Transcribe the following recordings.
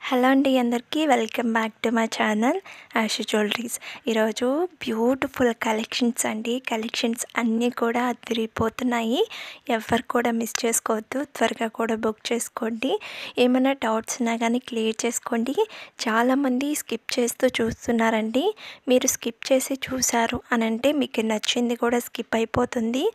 Hello అండి, అందరికీ welcome back to my channel Ashu jewelleries. ఈరోజు బ్యూటిఫుల్ కలెక్షన్స్ అండి. కలెక్షన్స్ అన్నీ కూడా అదిరిపోతున్నాయి. ఎవరు కూడా మిస్ చేసుకోవద్దు, త్వరగా కూడా బుక్ చేసుకోండి. ఏమైనా డౌట్స్ ఉన్నా కానీ క్లియర్ చేసుకోండి. చాలామంది స్కిప్ చేస్తూ చూస్తున్నారండి. మీరు స్కిప్ చేసి చూసారు అని అంటే మీకు నచ్చింది కూడా స్కిప్ అయిపోతుంది.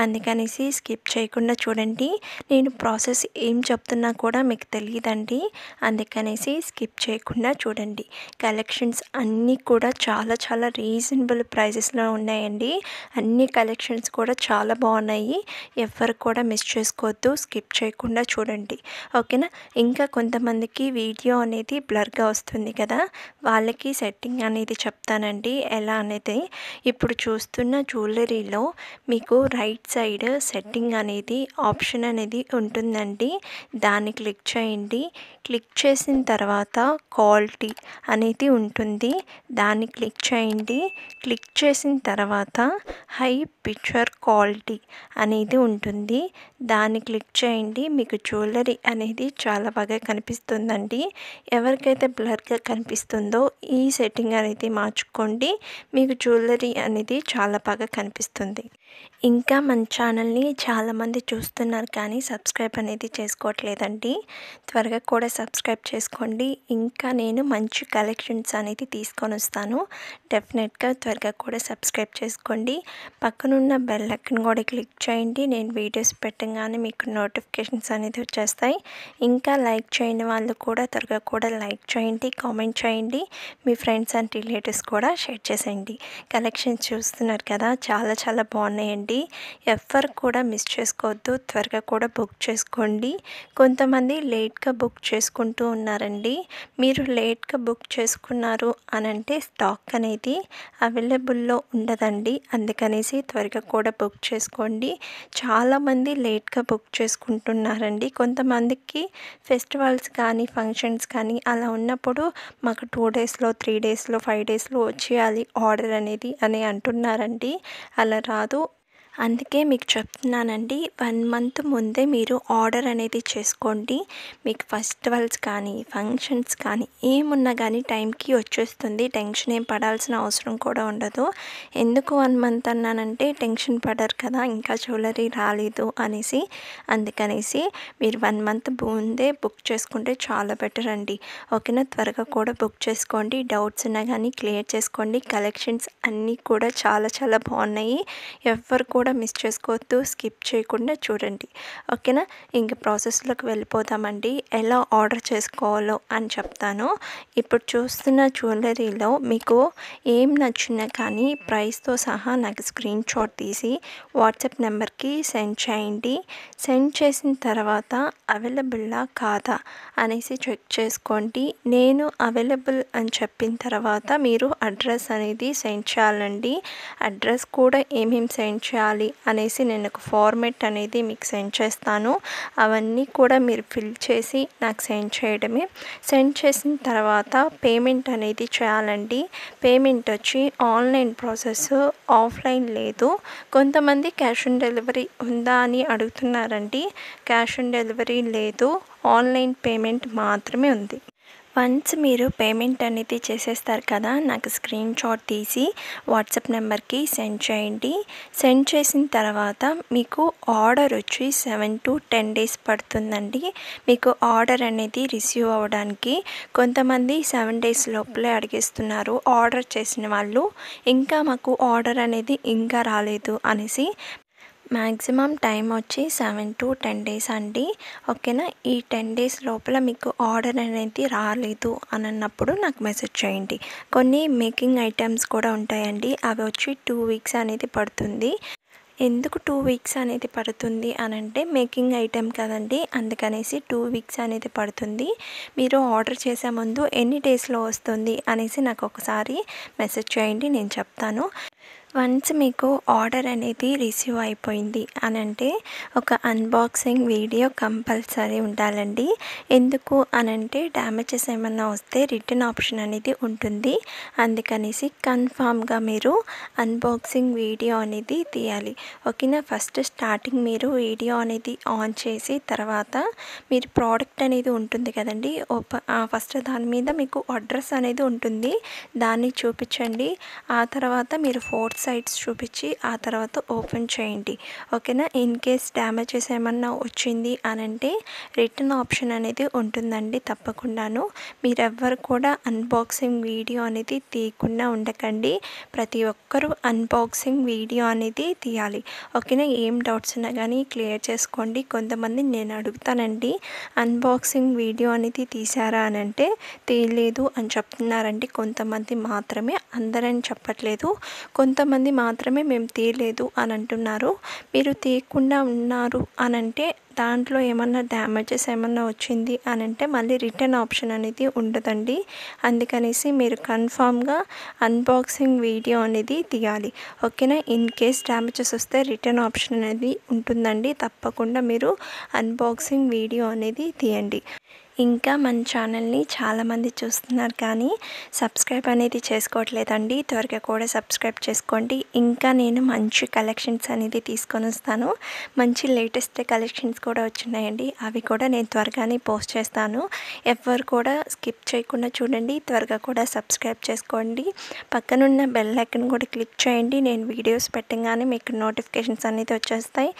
అందుకనేసి స్కిప్ చేయకుండా చూడండి. నేను ప్రాసెస్ ఏం చెప్తున్నా కూడా మీకు తెలియదండి. అందుకనేసి స్కిప్ చేయకుండా చూడండి. కలెక్షన్స్ అన్నీ కూడా చాలా రీజనబుల్ ప్రైజెస్లో ఉన్నాయండి. అన్ని కలెక్షన్స్ కూడా చాలా బాగున్నాయి. ఎవరు కూడా మిస్ చేసుకోవద్దు, స్కిప్ చేయకుండా చూడండి, ఓకేనా. ఇంకా కొంతమందికి వీడియో అనేది బ్లర్గా వస్తుంది కదా, వాళ్ళకి సెట్టింగ్ అనేది చెప్తానండి ఎలా అనేది. ఇప్పుడు చూస్తున్న జ్యువెలరీలో మీకు రైట్ సైడ్ సెట్టింగ్ అనేది ఆప్షన్ అనేది ఉంటుందండి. దాన్ని క్లిక్ చేయండి. క్లిక్ చేసిన తర్వాత క్వాలిటీ అనేది ఉంటుంది, దాన్ని క్లిక్ చేయండి. క్లిక్ చేసిన తర్వాత హై పిక్చర్ క్వాలిటీ అనేది ఉంటుంది, దాన్ని క్లిక్ చేయండి. మీకు జ్యువెలరీ అనేది చాలా బాగా కనిపిస్తుందండి. ఎవరికైతే బ్లర్గా కనిపిస్తుందో ఈ సెట్టింగ్ అనేది మార్చుకోండి. మీకు జ్యువెలరీ అనేది చాలా బాగా కనిపిస్తుంది. ఇంకా మన ఛానల్ని చాలామంది చూస్తున్నారు కానీ సబ్స్క్రైబ్ అనేది చేసుకోవట్లేదండి. త్వరగా కూడా సబ్స్క్రైబ్ చేసుకోండి. ఇంకా నేను మంచి కలెక్షన్స్ అనేది తీసుకొని వస్తాను. డెఫినెట్గా త్వరగా కూడా సబ్స్క్రైబ్ చేసుకోండి. పక్కనున్న బెల్ ఐకాన్ కూడా క్లిక్ చేయండి. నేను వీడియోస్ పెట్టగానే మీకు నోటిఫికేషన్స్ అనేది వచ్చేస్తాయి. ఇంకా లైక్ చేయని వాళ్ళు కూడా త్వరగా కూడా లైక్ చేయండి, కామెంట్ చేయండి. మీ ఫ్రెండ్స్ అండ్ రిలేటివ్స్ కూడా షేర్ చేసేయండి. కలెక్షన్స్ చూస్తున్నారు కదా, చాలా బాగున్నాయండి. ఎవ్వరు కూడా మిస్ చేసుకోవద్దు, త్వరగా కూడా బుక్ చేసుకోండి. కొంతమంది లేట్గా బుక్ చేసుకుంటూ ఉన్నారండి. మీరు లేట్గా బుక్ చేసుకున్నారు అని అంటే స్టాక్ అనేది అవైలబుల్లో ఉండదండి. అందుకనేసి త్వరగా కూడా బుక్ చేసుకోండి. చాలామంది లేట్గా బుక్ చేసుకుంటున్నారండి. కొంతమందికి ఫెస్టివల్స్ కానీ ఫంక్షన్స్ కానీ అలా ఉన్నప్పుడు మాకు 2 డేస్లో 3 డేస్లో 5 డేస్లో వచ్చేయాలి ఆర్డర్ అనేది అని అంటున్నారండి. అలా రాదు. అందుకే మీకు చెప్తున్నానండి, 1 మంత్ ముందే మీరు ఆర్డర్ అనేది చేసుకోండి. మీకు ఫెస్టివల్స్ కానీ ఫంక్షన్స్ కానీ ఏమున్నా కానీ టైంకి వచ్చేస్తుంది. టెన్షన్ ఏం పడాల్సిన అవసరం కూడా ఉండదు. ఎందుకు 1 మంత్ అన్నానంటే టెన్షన్ పడరు కదా ఇంకా జ్యువెలరీ రాలేదు అనేసి. అందుకనేసి మీరు 1 మంత్ ముందే బుక్ చేసుకుంటే చాలా బెటర్ అండి, ఓకేనా. త్వరగా కూడా బుక్ చేసుకోండి. డౌట్స్ ఉన్నా కానీ క్లియర్ చేసుకోండి. కలెక్షన్స్ అన్నీ కూడా చాలా బాగున్నాయి. ఎవ్వరు కూడా మిస్ చేసుకోవద్దు, స్కిప్ చేయకుండా చూడండి, ఓకేనా. ఇంక ప్రాసెస్లోకి వెళ్ళిపోదామండి. ఎలా ఆర్డర్ చేసుకోవాలో అని చెప్తాను. ఇప్పుడు చూస్తున్న జ్యువెలరీలో మీకు ఏం నచ్చినా కానీ ప్రైస్తో సహా నాకు స్క్రీన్ షాట్ తీసి వాట్సాప్ నెంబర్కి సెండ్ చేయండి. సెండ్ చేసిన తర్వాత అవైలబుల్లా కాదా అనేసి చెక్ చేసుకోండి. నేను అవైలబుల్ అని చెప్పిన తర్వాత మీరు అడ్రస్ అనేది సెండ్ చేయాలండి. అడ్రస్ కూడా ఏమేమి సెండ్ చేయాలి అనేసి నేను ఒక ఫార్మెట్ అనేది మీకు సెండ్ చేస్తాను. అవన్నీ కూడా మీరు ఫిల్ చేసి నాకు సెండ్ చేయడమే. సెండ్ చేసిన తర్వాత పేమెంట్ అనేది చేయాలండి. పేమెంట్ వచ్చి ఆన్లైన్ ప్రాసెస్, ఆఫ్లైన్ లేదు. కొంతమంది క్యాష్ ఆన్ డెలివరీ ఉందా అని అడుగుతున్నారండి. క్యాష్ ఆన్ డెలివరీ లేదు, ఆన్లైన్ పేమెంట్ మాత్రమే ఉంది. వన్స్ మీరు పేమెంట్ అనేది చేసేస్తారు కదా, నాకు స్క్రీన్ షాట్ తీసి వాట్సాప్ నెంబర్కి సెండ్ చేయండి. సెండ్ చేసిన తర్వాత మీకు ఆర్డర్ వచ్చి 7 to 10 డేస్ పడుతుందండి మీకు ఆర్డర్ అనేది రిసీవ్ అవ్వడానికి. కొంతమంది 7 డేస్ లోపలే అడిగేస్తున్నారు ఆర్డర్ చేసిన వాళ్ళు. ఇంకా మాకు ఆర్డర్ అనేది ఇంకా రాలేదు అనేసి. మ్యాక్సిమం టైం వచ్చి 7 to 10 డేస్ అండి, ఓకేనా. ఈ 10 డేస్ లోపల మీకు ఆర్డర్ అనేది రాలేదు అని అన్నప్పుడు నాకు మెసేజ్ చేయండి. కొన్ని మేకింగ్ ఐటమ్స్ కూడా ఉంటాయండి, అవి వచ్చి 2 వీక్స్ అనేది పడుతుంది. ఎందుకు 2 వీక్స్ అనేది పడుతుంది అని అంటే మేకింగ్ ఐటెం కదండి, అందుకనేసి 2 వీక్స్ అనేది పడుతుంది. మీరు ఆర్డర్ చేసే ముందు ఎన్ని డేస్లో వస్తుంది అనేసి నాకు ఒకసారి మెసేజ్ చేయండి, నేను చెప్తాను. వన్స్ మీకు ఆర్డర్ అనేది రిసీవ్ అయిపోయింది అని అంటే ఒక అన్బాక్సింగ్ వీడియో కంపల్సరీ ఉండాలండి. ఎందుకు అని అంటే డ్యామేజెస్ ఏమన్నా వస్తే రిటర్న్ ఆప్షన్ అనేది ఉంటుంది. అందుకనేసి కన్ఫామ్గా మీరు అన్బాక్సింగ్ వీడియో అనేది తీయాలి. ఓకేనా. ఫస్ట్ స్టార్టింగ్ మీరు వీడియో అనేది ఆన్ చేసి తర్వాత మీరు ప్రోడక్ట్ అనేది ఉంటుంది కదండి, ఫస్ట్ దాని మీద మీకు అడ్రస్ అనేది ఉంటుంది, దాన్ని చూపించండి. ఆ తర్వాత మీరు 4 సైడ్స్ చూపించి ఆ తర్వాత ఓపెన్ చేయండి. ఓకేనా. ఇన్ కేస్ డ్యామేజెస్ ఏమన్నా వచ్చింది అని అంటే రిటర్న్ ఆప్షన్ అనేది ఉంటుందండి తప్పకుండాను. మీరెవ్వరు కూడా అన్బాక్సింగ్ వీడియో అనేది తీయకుండా ఉండకండి. ప్రతి ఒక్కరూ అన్బాక్సింగ్ వీడియో అనేది తీయాలి. ఓకేనా. ఏం డౌట్స్ ఉన్నా కానీ క్లియర్ చేసుకోండి. కొంతమంది నేను అడుగుతానండి, అన్బాక్సింగ్ వీడియో అనేది తీసారా అని అంటే తీయలేదు అని చెప్తున్నారండి. కొంతమంది మాత్రమే, అందరని చెప్పట్లేదు, కొంతమంది మాత్రమే మేము తీయలేదు అని అంటున్నారు. మీరు తీయకుండా ఉన్నారు అని అంటే దాంట్లో ఏమన్నా డ్యామేజెస్ ఏమన్నా వచ్చింది అని అంటే మళ్ళీ రిటర్న్ ఆప్షన్ అనేది ఉండదండి. అందుకనేసి మీరు కన్ఫామ్గా అన్బాక్సింగ్ వీడియో అనేది తీయాలి. ఓకేనా. ఇన్ కేస్ డ్యామేజెస్ వస్తే రిటర్న్ ఆప్షన్ అనేది ఉంటుందండి. తప్పకుండా మీరు అన్బాక్సింగ్ వీడియో అనేది తీయండి. ఇంకా మన ఛానల్ని చాలామంది చూస్తున్నారు కానీ సబ్స్క్రైబ్ అనేది చేసుకోవట్లేదండి. త్వరగా కూడా సబ్స్క్రైబ్ చేసుకోండి. ఇంకా నేను మంచి కలెక్షన్స్ అనేది తీసుకొని వస్తాను. మంచి లేటెస్ట్ కలెక్షన్స్ కూడా వచ్చినాయండి. అవి కూడా నేను త్వరగానే పోస్ట్ చేస్తాను. ఎవ్వరు కూడా స్కిప్ చేయకుండా చూడండి. త్వరగా కూడా సబ్స్క్రైబ్ చేసుకోండి. పక్కనున్న బెల్ ఐకాన్ కూడా క్లిక్ చేయండి. నేను వీడియోస్ పెట్టగానే మీకు నోటిఫికేషన్స్ అనేది వచ్చేస్తాయి.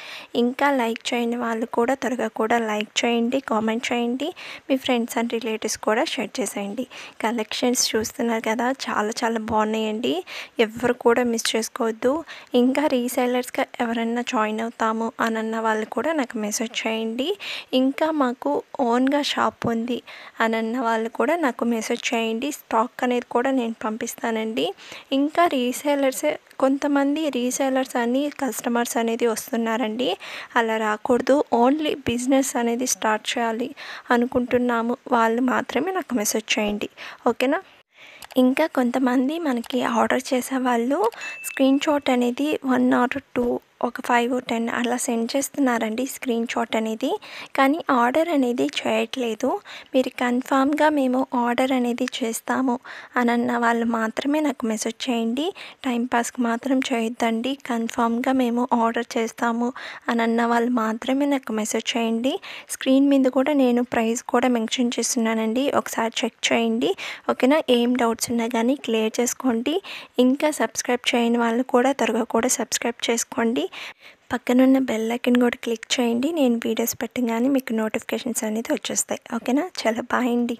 ఇంకా లైక్ చేయని వాళ్ళు కూడా త్వరగా కూడా లైక్ చేయండి, కామెంట్ చేయండి, మీ ఫ్రెండ్స్ అండ్ రిలేటివ్స్ కూడా షేర్ చేసేయండి. కలెక్షన్స్ చూస్తున్నారు కదా, చాలా చాలా బాగున్నాయండి. ఎవ్వరు కూడా మిస్ చేసుకోవద్దు. ఇంకా రీసెలర్స్గా ఎవరైనా జాయిన్ అవుతాము అని అన్న వాళ్ళు కూడా నాకు మెసేజ్ చేయండి. ఇంకా మాకు ఓన్గా షాప్ ఉంది అని అన్న వాళ్ళు కూడా నాకు మెసేజ్ చేయండి. స్టాక్ అనేది కూడా నేను పంపిస్తానండి. ఇంకా కొంతమంది రీసేలర్స్ అని కస్టమర్స్ అనేది వస్తున్నారండి. అలా రాకూడదు. ఓన్లీ బిజినెస్ అనేది స్టార్ట్ చేయాలి అనుకుంటున్నాము వాళ్ళు మాత్రమే నాకు మెసేజ్ చేయండి. ఓకేనా. ఇంకా కొంతమంది మనకి ఆర్డర్ చేసేవాళ్ళు స్క్రీన్ షాట్ అనేది 1 or 2, ఒక 5 or 10 అలా సెండ్ చేస్తున్నారండి స్క్రీన్ షాట్ అనేది. కానీ ఆర్డర్ అనేది చేయట్లేదు. మీరు కన్ఫామ్గా మేము ఆర్డర్ అనేది చేస్తాము అని అన్న వాళ్ళు మాత్రమే నాకు మెసేజ్ చేయండి. టైంపాస్కి మాత్రం చేయొద్దండి. కన్ఫామ్గా మేము ఆర్డర్ చేస్తాము అని అన్న వాళ్ళు మాత్రమే నాకు మెసేజ్ చేయండి. స్క్రీన్ మీద కూడా నేను ప్రైస్ కూడా మెన్షన్ చేస్తున్నానండి, ఒకసారి చెక్ చేయండి. ఓకేనా. ఏం డౌట్స్ ఉన్నా కానీ క్లియర్ చేసుకోండి. ఇంకా సబ్స్క్రైబ్ చేయని వాళ్ళు కూడా త్వరగా కూడా సబ్స్క్రైబ్ చేసుకోండి. పక్కనున్న బెల్ ఐకాన్ కూడా క్లిక్ చేయండి. నేను వీడియోస్ పెట్టగానే మీకు నోటిఫికేషన్స్ అనేది వచ్చేస్తాయి. ఓకేనా. చాలా బాయ్ అండి.